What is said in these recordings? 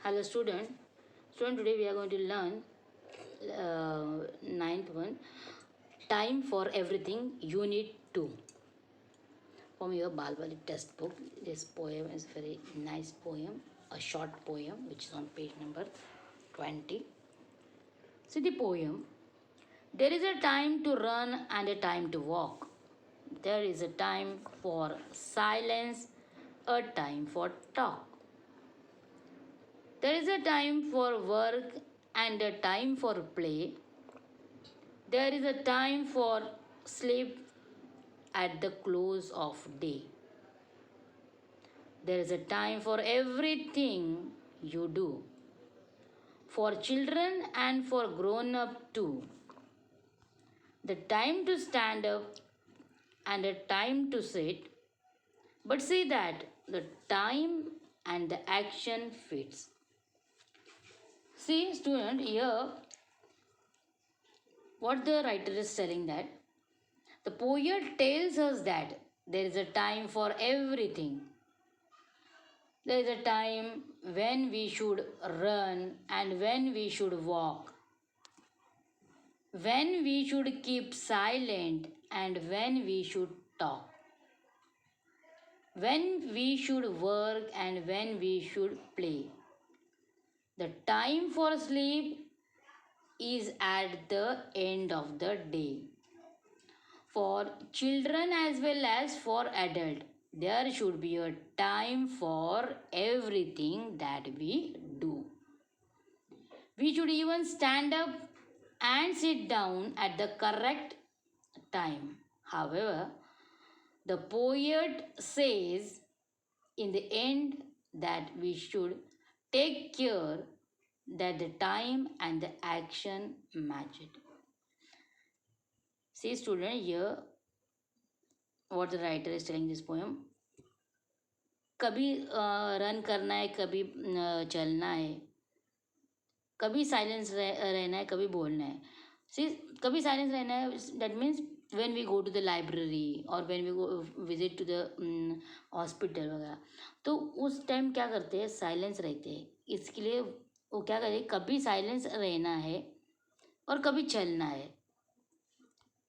Hello student. Student, today we are going to learn ninth one, Time for Everything, Unit 2. From your Balwali test book. This poem is very nice poem, a short poem which is on page number 20. See the poem. There is a time to run and a time to walk. There is a time for silence, a time for talk. There is a time for work and a time for play. There is a time for sleep at the close of day. There is a time for everything you do. For children and for grown up too. The time to stand up and a time to sit. But see that the time and the action fits. See student, here what the writer is telling, that the poet tells us that there is a time for everything. There is a time when we should run and when we should walk, when we should keep silent and when we should talk, when we should work and when we should play. The time for sleep is at the end of the day. For children as well as for adult, there should be a time for everything that we do. We should even stand up and sit down at the correct time. However, the poet says in the end that we should take care that the time and the action match it. See student, here what the writer is telling this poem. कभी run करना है, कभी चलना है, कभी silence रहना है, कभी बोलना है. सी कभी साइलेंस रहना है, that means when we go to the library और when we go visit to the hospital वगैरह, तो उस टाइम क्या करते हैं, साइलेंस रहते हैं. इसके लिए वो क्या करें, कभी साइलेंस रहना है और कभी चलना है.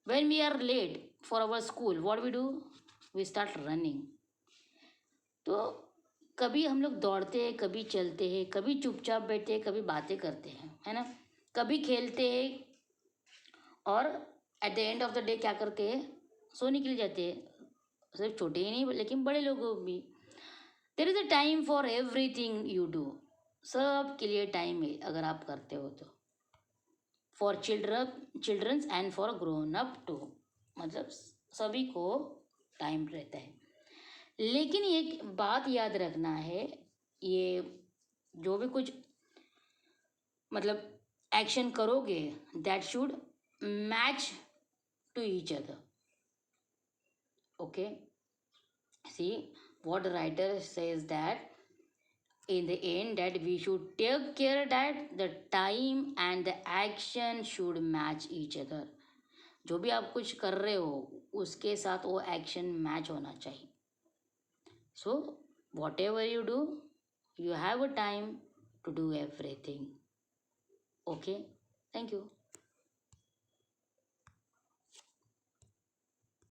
When we are late for our school, what we do, we start running. तो कभी हम लोग दौड़ते हैं, कभी चलते हैं, कभी चुपचाप बैठते हैं, कभी बातें करते हैं, है ना. कभी खेलते हैं और at the end of the day क्या करते हैं, सोने के लिए जाते हैं. सिर्फ छोटे ही नहीं लेकिन बड़े लोग भी. There is a time for everything you do. सब के लिए टाइम है अगर आप करते हो तो. For childrens and for grown up too, मतलब सभी को टाइम रहता है. लेकिन एक बात याद रखना है, ये जो भी कुछ मतलब एक्शन करोगे, that should match to each other. Okay, see what the writer says that in the end that we should take care that the time and the action should match each other. जो भी आप कुछ कर रहे हो उसके साथ वो एक्शन मैच होना चाहिए. So, whatever you do, you have a time to do everything. Okay, thank you.